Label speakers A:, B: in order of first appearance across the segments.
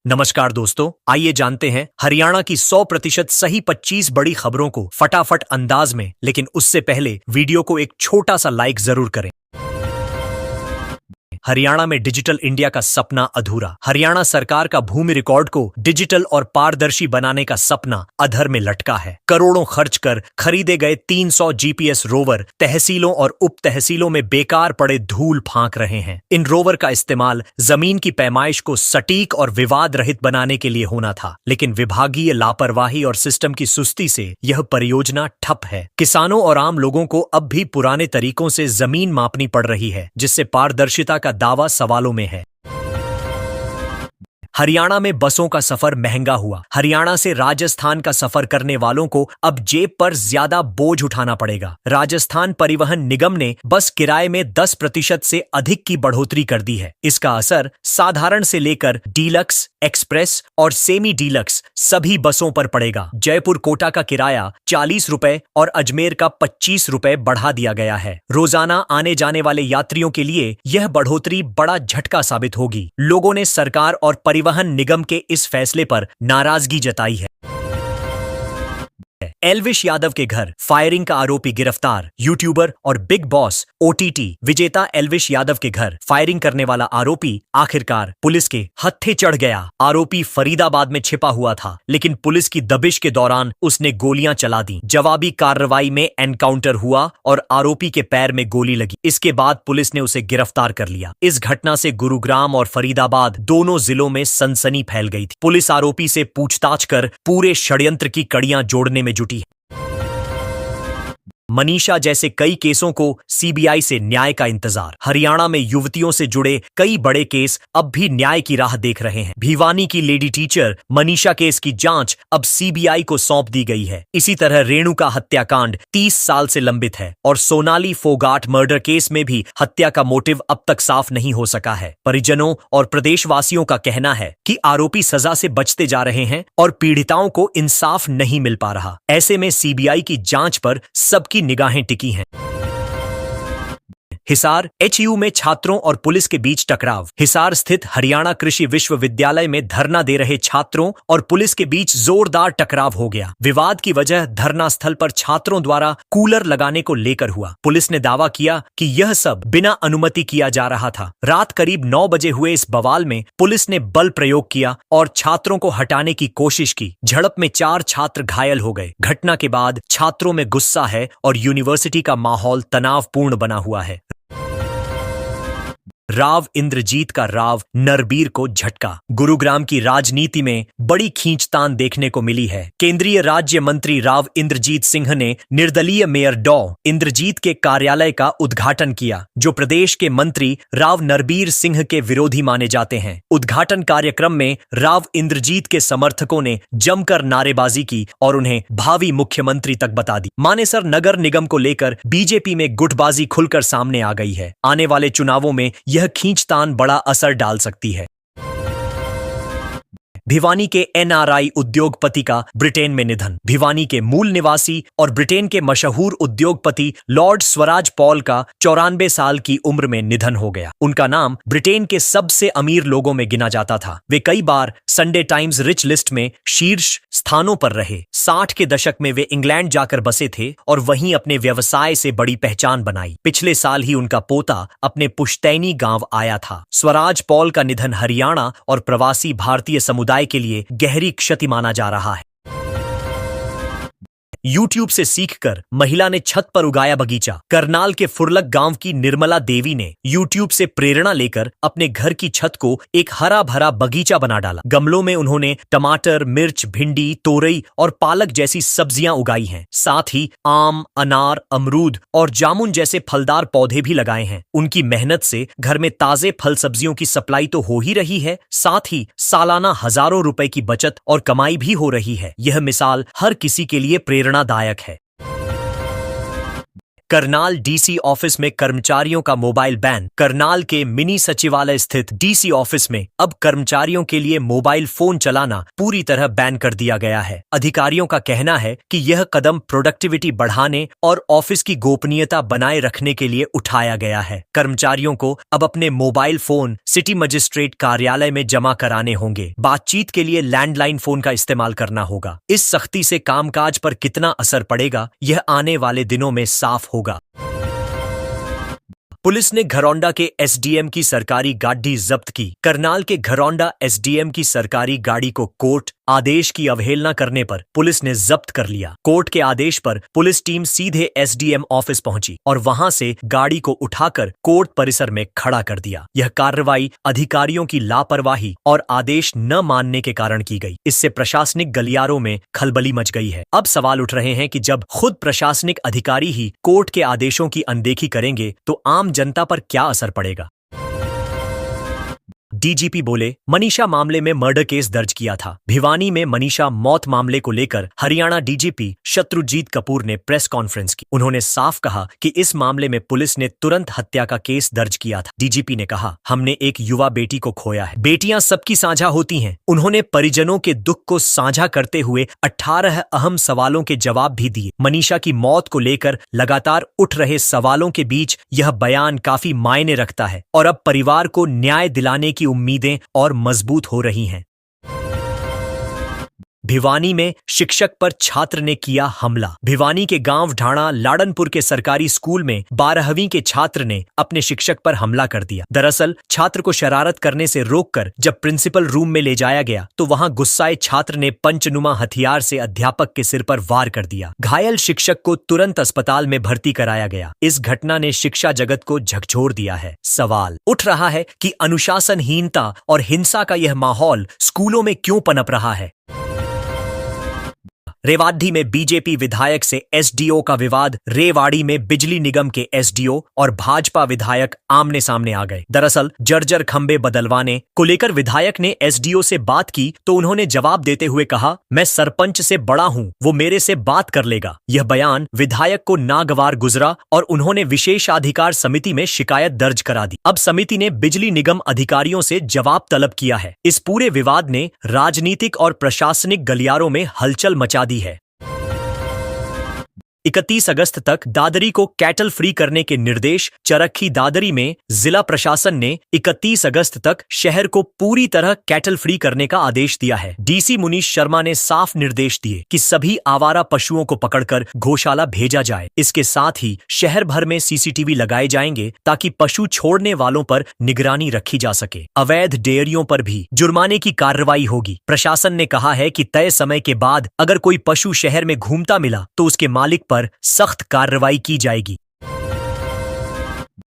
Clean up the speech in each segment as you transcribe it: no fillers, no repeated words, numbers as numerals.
A: नमस्कार दोस्तों, आइए जानते हैं हरियाणा की 100% सही 25 बड़ी खबरों को फटाफट अंदाज में। लेकिन उससे पहले वीडियो को एक छोटा सा लाइक जरूर करें। हरियाणा में डिजिटल इंडिया का सपना अधूरा। हरियाणा सरकार का भूमि रिकॉर्ड को डिजिटल और पारदर्शी बनाने का सपना अधर में लटका है। करोड़ों खर्च कर खरीदे गए 300 जीपीएस रोवर तहसीलों और उप तहसीलों में बेकार पड़े धूल फांक रहे हैं। इन रोवर का इस्तेमाल जमीन की पैमाइश को सटीक और विवाद रहित बनाने के लिए होना था, लेकिन विभागीय लापरवाही और सिस्टम की सुस्ती से यह परियोजना ठप है। किसानों और आम लोगों को अब भी पुराने तरीकों से जमीन मापनी पड़ रही है, जिससे पारदर्शिता का दावा सवालों में है। हरियाणा में बसों का सफर महंगा हुआ। हरियाणा से राजस्थान का सफर करने वालों को अब जेब पर ज्यादा बोझ उठाना पड़ेगा। राजस्थान परिवहन निगम ने बस किराए में 10% से अधिक की बढ़ोतरी कर दी है। इसका असर साधारण से लेकर डीलक्स, एक्सप्रेस और सेमी डीलक्स सभी बसों पर पड़ेगा। जयपुर कोटा का किराया 40 रुपए और अजमेर का 25 रुपए बढ़ा दिया गया है। रोजाना आने जाने वाले यात्रियों के लिए यह बढ़ोतरी बड़ा झटका साबित होगी। लोगों ने सरकार और परिवहन निगम के इस फैसले पर नाराजगी जताई है। एल्विश यादव के घर फायरिंग का आरोपी गिरफ्तार। यूट्यूबर और बिग बॉस ओटीटी विजेता एल्विश यादव के घर फायरिंग करने वाला आरोपी आखिरकार पुलिस के हत्थे चढ़ गया। आरोपी फरीदाबाद में छिपा हुआ था, लेकिन पुलिस की दबिश के दौरान उसने गोलियां चला दी। जवाबी कार्रवाई में एनकाउंटर हुआ और आरोपी के पैर में गोली लगी। इसके बाद पुलिस ने उसे गिरफ्तार कर लिया। इस घटना से गुरुग्राम और फरीदाबाद दोनों जिलों में सनसनी फैल गई थी। पुलिस आरोपी से पूछताछ कर पूरे षड्यंत्र की कड़ियां जोड़ने में जुटी। मनीषा जैसे कई केसों को सीबीआई से न्याय का इंतजार। हरियाणा में युवतियों से जुड़े कई बड़े केस अब भी न्याय की राह देख रहे हैं। भिवानी की लेडी टीचर मनीषा केस की जांच अब सीबीआई को सौंप दी गई है। इसी तरह रेणुका हत्याकांड 30 साल से लंबित है और सोनाली फोगाट मर्डर केस में भी हत्या का मोटिव अब तक साफ नहीं हो सका है। परिजनों और प्रदेशवासियों का कहना है कि आरोपी सजा से बचते जा रहे हैं और पीड़िताओं को इंसाफ नहीं मिल पा रहा। ऐसे में सीबीआई की जांच पर सबकी निगाहें टिकी हैं। हिसार एचयू में छात्रों और पुलिस के बीच टकराव। हिसार स्थित हरियाणा कृषि विश्वविद्यालय में धरना दे रहे छात्रों और पुलिस के बीच जोरदार टकराव हो गया। विवाद की वजह धरना स्थल पर छात्रों द्वारा कूलर लगाने को लेकर हुआ। पुलिस ने दावा किया कि यह सब बिना अनुमति किया जा रहा था। रात करीब 9 बजे हुए इस बवाल में पुलिस ने बल प्रयोग किया और छात्रों को हटाने की कोशिश की। झड़प में 4 छात्र घायल हो गए। घटना के बाद छात्रों में गुस्सा है और यूनिवर्सिटी का माहौल तनावपूर्ण बना हुआ है। राव इंद्रजीत का राव नरबीर को झटका। गुरुग्राम की राजनीति में बड़ी खींचतान देखने को मिली है। केंद्रीय राज्य मंत्री राव इंद्रजीत सिंह ने निर्दलीय मेयर डॉ इंद्रजीत के कार्यालय का उद्घाटन किया, जो प्रदेश के मंत्री राव नरबीर सिंह के विरोधी माने जाते हैं। उद्घाटन कार्यक्रम में राव इंद्रजीत के समर्थकों ने जमकर नारेबाजी की और उन्हें भावी मुख्यमंत्री तक बता दी। मानेसर नगर निगम को लेकर बीजेपी में गुटबाजी खुलकर सामने आ गई है। आने वाले चुनावों में यह खींचतान बड़ा असर डाल सकती है। भिवानी के एनआरआई उद्योगपति का ब्रिटेन में निधन। भिवानी के मूल निवासी और ब्रिटेन के मशहूर उद्योगपति लॉर्ड स्वराज पॉल का 94 साल की उम्र में निधन हो गया। उनका नाम ब्रिटेन के सबसे अमीर लोगों में गिना जाता था। वे कई बार संडे टाइम्स रिच लिस्ट में शीर्ष स्थानों पर रहे। 60 के दशक में वे इंग्लैंड जाकर बसे थे और वहीं अपने व्यवसाय से बड़ी पहचान बनाई। पिछले साल ही उनका पोता अपने पुश्तैनी गांव आया था। स्वराज पॉल का निधन हरियाणा और प्रवासी भारतीय समुदाय के लिए गहरी क्षति माना जा रहा है। YouTube से सीखकर महिला ने छत पर उगाया बगीचा। करनाल के फुरलक गांव की निर्मला देवी ने YouTube से प्रेरणा लेकर अपने घर की छत को एक हरा भरा बगीचा बना डाला। गमलों में उन्होंने टमाटर, मिर्च, भिंडी, तोरई और पालक जैसी सब्जियां उगाई हैं। साथ ही आम, अनार, अमरूद और जामुन जैसे फलदार पौधे भी लगाए हैं। उनकी मेहनत से घर में ताजे फल सब्जियों की सप्लाई तो हो ही रही है, साथ ही सालाना हजारों रुपए की बचत और कमाई भी हो रही है। यह मिसाल हर किसी के लिए प्रेरणादायक है। करनाल डीसी ऑफिस में कर्मचारियों का मोबाइल बैन। करनाल के मिनी सचिवालय स्थित डीसी ऑफिस में अब कर्मचारियों के लिए मोबाइल फोन चलाना पूरी तरह बैन कर दिया गया है। अधिकारियों का कहना है कि यह कदम प्रोडक्टिविटी बढ़ाने और ऑफिस की गोपनीयता बनाए रखने के लिए उठाया गया है। कर्मचारियों को अब अपने मोबाइल फोन सिटी मजिस्ट्रेट कार्यालय में जमा कराने होंगे। बातचीत के लिए लैंडलाइन फोन का इस्तेमाल करना होगा। इस सख्ती से कामकाज पर कितना असर पड़ेगा, यह आने वाले दिनों में साफ होगा। पुलिस ने घरौंडा के एसडीएम की सरकारी गाड़ी जब्त की। करनाल के घरौंडा एसडीएम की सरकारी गाड़ी को कोर्ट आदेश की अवहेलना करने पर पुलिस ने जब्त कर लिया। कोर्ट के आदेश पर पुलिस टीम सीधे एसडीएम ऑफिस पहुंची और वहां से गाड़ी को उठाकर कोर्ट परिसर में खड़ा कर दिया। यह कार्रवाई अधिकारियों की लापरवाही और आदेश न मानने के कारण की गई। इससे प्रशासनिक गलियारों में खलबली मच गई है। अब सवाल उठ रहे हैं कि जब खुद प्रशासनिक अधिकारी ही कोर्ट के आदेशों की अनदेखी करेंगे तो आम जनता पर क्या असर पड़ेगा। डीजीपी बोले, मनीषा मामले में मर्डर केस दर्ज किया था। भिवानी में मनीषा मौत मामले को लेकर हरियाणा डीजीपी शत्रुजीत कपूर ने प्रेस कॉन्फ्रेंस की। उन्होंने साफ कहा कि इस मामले में पुलिस ने तुरंत हत्या का केस दर्ज किया था। डीजीपी ने कहा, हमने एक युवा बेटी को खोया है। बेटियां सबकी साझा होती हैं। उन्होंने परिजनों के दुख को साझा करते हुए 18 अहम सवालों के जवाब भी दिए। मनीषा की मौत को लेकर लगातार उठ रहे सवालों के बीच यह बयान काफी मायने रखता है और अब परिवार को न्याय दिलाने की उम्मीदें और मजबूत हो रही हैं। भिवानी में शिक्षक पर छात्र ने किया हमला। भिवानी के गांव ढाणा लाडनपुर के सरकारी स्कूल में 12वीं के छात्र ने अपने शिक्षक पर हमला कर दिया। दरअसल छात्र को शरारत करने से रोककर जब प्रिंसिपल रूम में ले जाया गया तो वहां गुस्साए छात्र ने पंचनुमा हथियार से अध्यापक के सिर पर वार कर दिया। घायल शिक्षक को तुरंत अस्पताल में भर्ती कराया गया। इस घटना ने शिक्षा जगत को झकझोर दिया है। सवाल उठ रहा है कि अनुशासनहीनता और हिंसा का यह माहौल स्कूलों में क्यों पनप रहा है। रेवाड़ी में बीजेपी विधायक से एसडीओ का विवाद। रेवाड़ी में बिजली निगम के एसडीओ और भाजपा विधायक आमने सामने आ गए। दरअसल जर्जर खंबे बदलवाने को लेकर विधायक ने एसडीओ से बात की तो उन्होंने जवाब देते हुए कहा, मैं सरपंच से बड़ा हूं, वो मेरे से बात कर लेगा। यह बयान विधायक को नागवार गुजरा और उन्होंने विशेषाधिकार समिति में शिकायत दर्ज करा दी। अब समिति ने बिजली निगम अधिकारियों से जवाब तलब किया है। इस पूरे विवाद ने राजनीतिक और प्रशासनिक गलियारों में हलचल मचा दी है। 31 अगस्त तक दादरी को कैटल फ्री करने के निर्देश। चरखी दादरी में जिला प्रशासन ने 31 अगस्त तक शहर को पूरी तरह कैटल फ्री करने का आदेश दिया है। डीसी मुनीश शर्मा ने साफ निर्देश दिए कि सभी आवारा पशुओं को पकड़कर गौशाला भेजा जाए। इसके साथ ही शहर भर में सीसीटीवी लगाए जाएंगे ताकि पशु छोड़ने वालों पर निगरानी रखी जा सके। अवैध डेयरियों पर भी जुर्माने की कार्रवाई होगी। प्रशासन ने कहा है कि तय समय के बाद अगर कोई पशु शहर में घूमता मिला तो उसके मालिक पर सख्त कार्रवाई की जाएगी।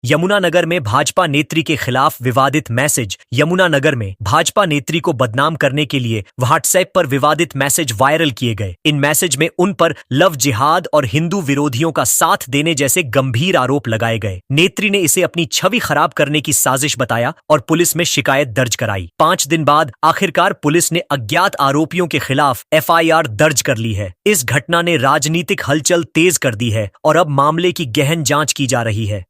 A: यमुनानगर में भाजपा नेत्री के खिलाफ विवादित मैसेज। यमुनानगर में भाजपा नेत्री को बदनाम करने के लिए व्हाट्सएप पर विवादित मैसेज वायरल किए गए। इन मैसेज में उन पर लव जिहाद और हिंदू विरोधियों का साथ देने जैसे गंभीर आरोप लगाए गए। नेत्री ने इसे अपनी छवि खराब करने की साजिश बताया और पुलिस में शिकायत दर्ज कराई। 5 दिन बाद आखिरकार पुलिस ने अज्ञात आरोपियों के खिलाफ एफआईआर दर्ज कर ली है। इस घटना ने राजनीतिक हलचल तेज कर दी है और अब मामले की गहन जांच की जा रही है।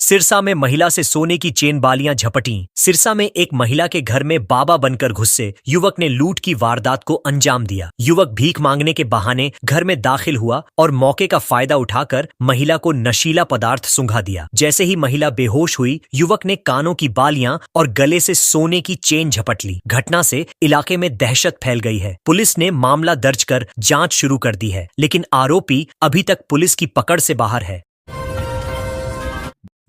A: सिरसा में महिला से सोने की चेन बालियां झपटी। सिरसा में एक महिला के घर में बाबा बनकर घुसे युवक ने लूट की वारदात को अंजाम दिया। युवक भीख मांगने के बहाने घर में दाखिल हुआ और मौके का फायदा उठाकर महिला को नशीला पदार्थ सूंघा दिया। जैसे ही महिला बेहोश हुई, युवक ने कानों की बालियां और गले से सोने की चेन झपट ली। घटना से इलाके में दहशत फैल गई है। पुलिस ने मामला दर्ज कर जांच शुरू कर दी है, लेकिन आरोपी अभी तक पुलिस की पकड़ से बाहर है।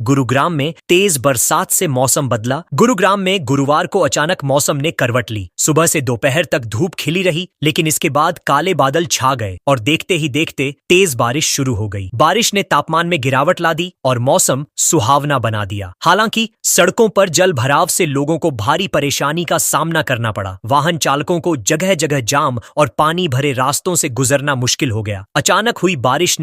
A: गुरुग्राम में तेज बरसात से मौसम बदला। गुरुग्राम में गुरुवार को अचानक मौसम ने करवट ली। सुबह से दोपहर तक धूप खिली रही, लेकिन इसके बाद काले बादल छा गए और देखते ही देखते तेज बारिश शुरू हो गई। बारिश ने तापमान में गिरावट ला दी और मौसम सुहावना बना दिया। हालांकि सड़कों पर जल भराव से लोगों को भारी परेशानी का सामना करना पड़ा। वाहन चालकों को जगह जगह जाम और पानी भरे रास्तों से गुजरना मुश्किल हो गया। अचानक हुई बारिश